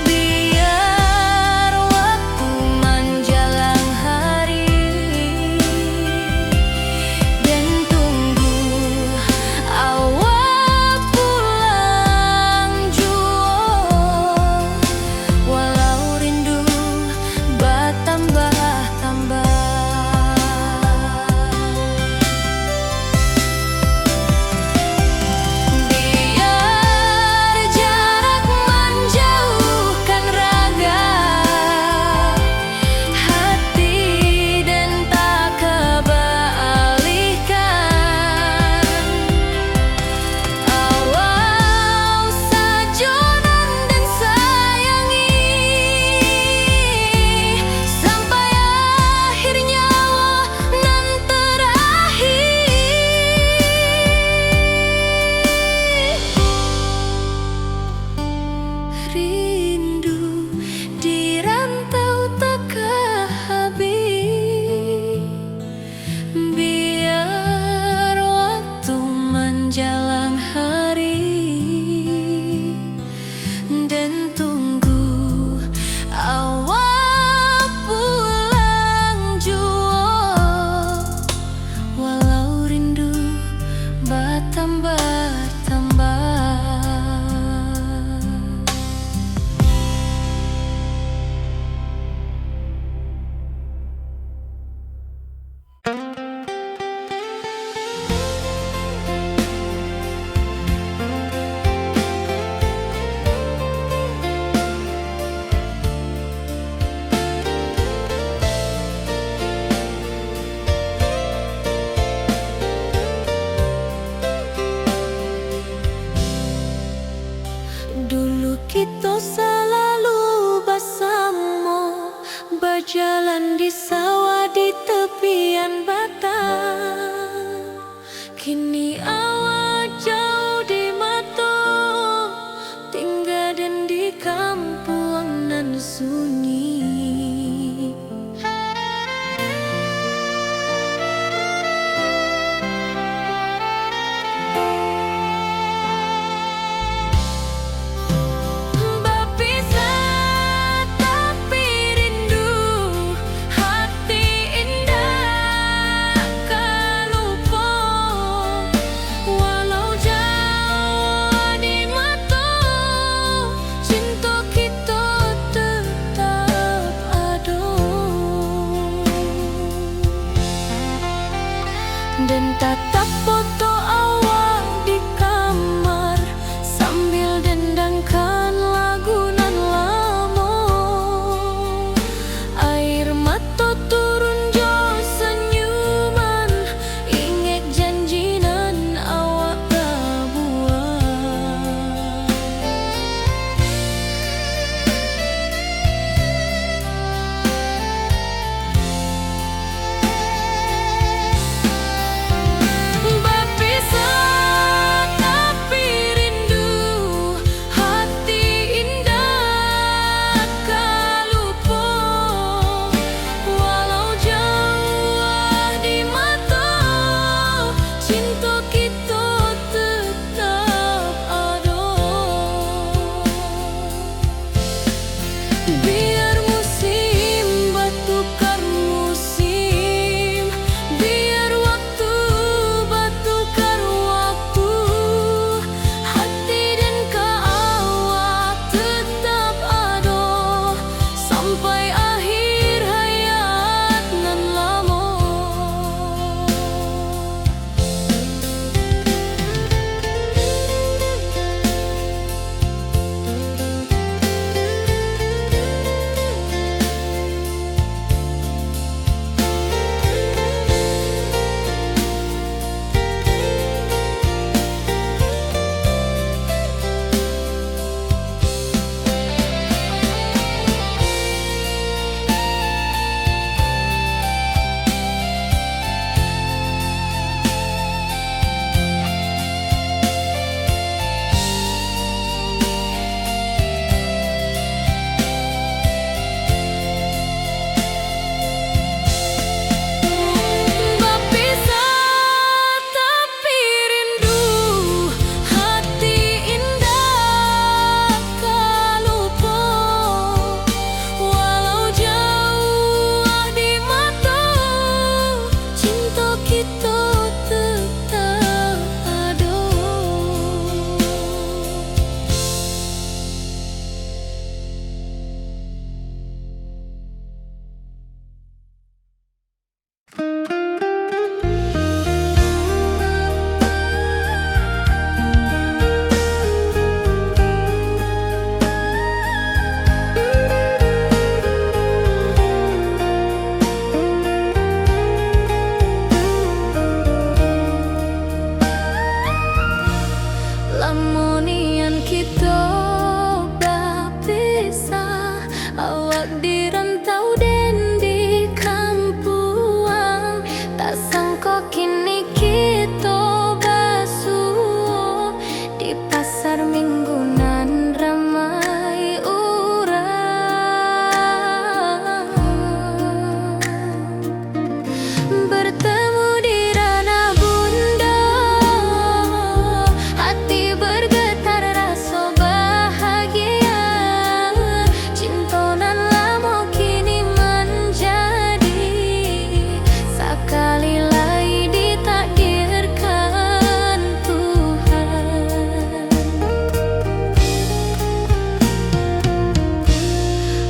biar waktu menjelang hari, dan tunggu awak pulang jua. Walau rindu bertambah-tambah, biar jarak menjauhkan raga hati dan tak kebalikan. Awal sajonan dan sayangi sampai akhir nyawa nan terakhir. Rindu di rantau takkan habis, biar waktu menjelang hari, dan tunggu awak pulang jua. Walau rindu bertambah-tambah. Dulu kita selalu bersama, berjalan di sawah di tepian batang. Kini awak jauh di mata, tinggal dan di kampung nan sunyi. Berpisah tapi rindu Awak di rantau dan di kampuang, tak sangka kini kita basuh di pasar minggunan ramai orang. Bertemu di ranah bunda, hati bergetar rasa bahagia. Cinta nan lama kini menjadi sekali lagi ditakdirkan Tuhan.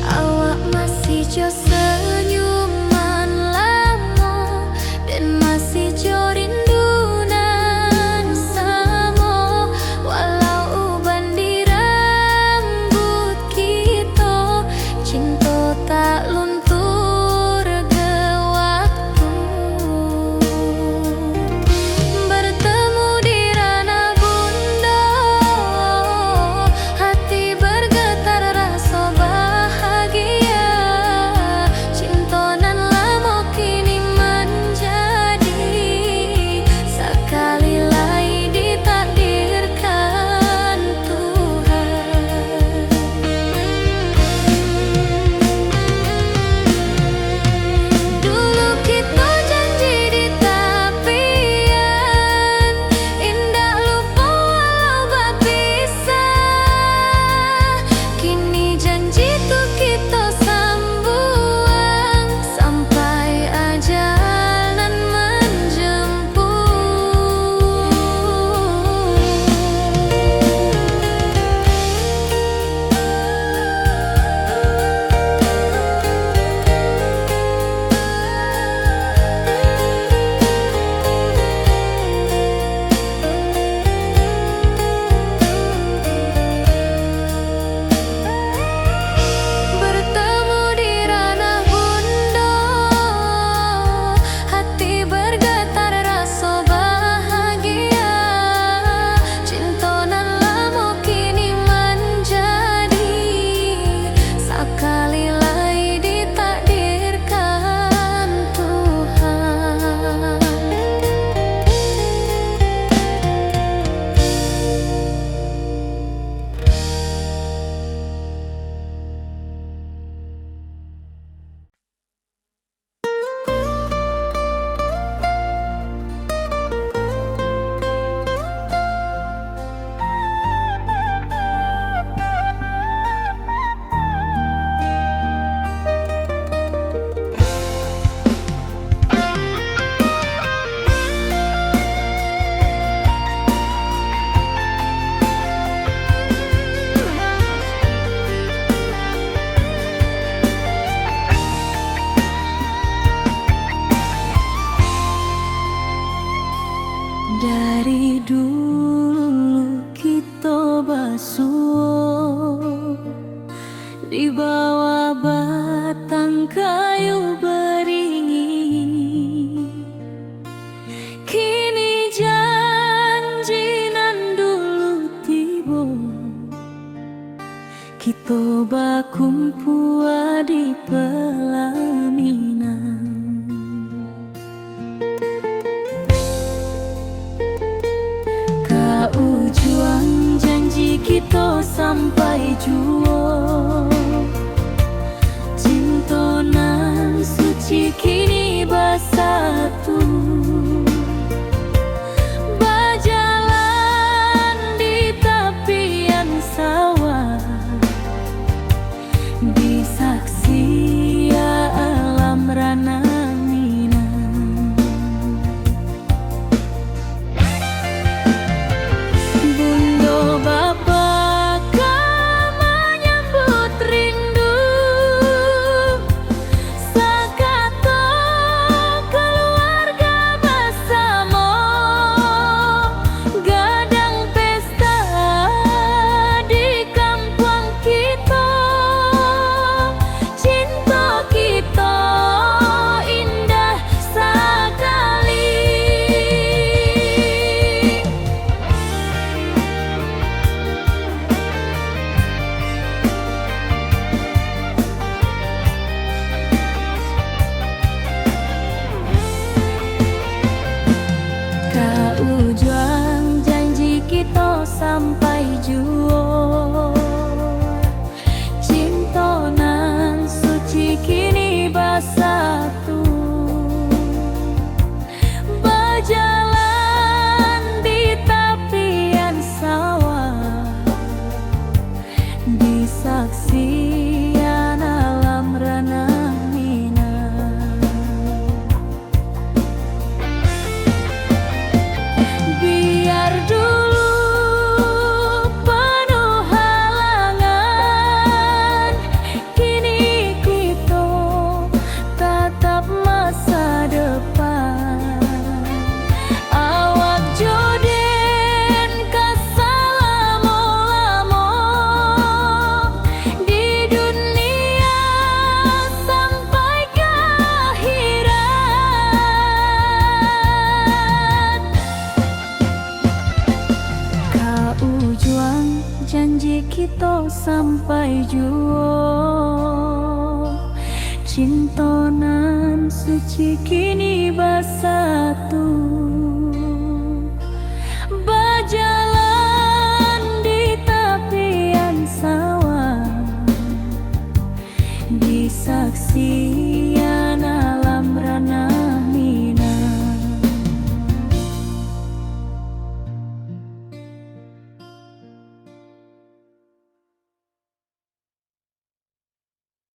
Awak masih jauh senyuman lama dan masih jauh rindu nan sama. Walau uban di rambut kita, cinta tak luntur ke waktu. Bertemu di ranah bunda, hati bergetar rasa bahagia. Cinta nan lama kini menjadi sekali lagi ditakdirkan Tuhan. Dulu kita janji di tepian, indah lupa walau berpisah. Kini janji tuh kita sambung sampai ajal nan bertemu di ranah bunda, hati bergetar rasa bahagia. Cinta nan lama kini menjadi sekali lagi ditakdirkan Tuhan. Dari dulu kita basuh di bawah batang kayu beringin. Kini janji nan dulu tiba, kita bakumpul di pelaminan. Ujung janji kita sampai jua, cinta nan suci kini bersatu. Berjalan di tepian sawah, disaksi alam ranah Minang. Bunda bapa kau menyambut rindu, sakato bersatu, berjalan di tepian sawah, di saksian alam ranah minang. Biar dulu penuh halangan, kini kita tatap masa depan. Awak joden kasalamo-lamo di dunia sampai ke akhirat. Kaujuang janji kita sampai jua, cintonan suci kini bersatu, berjalan di tepian sawah, di saksi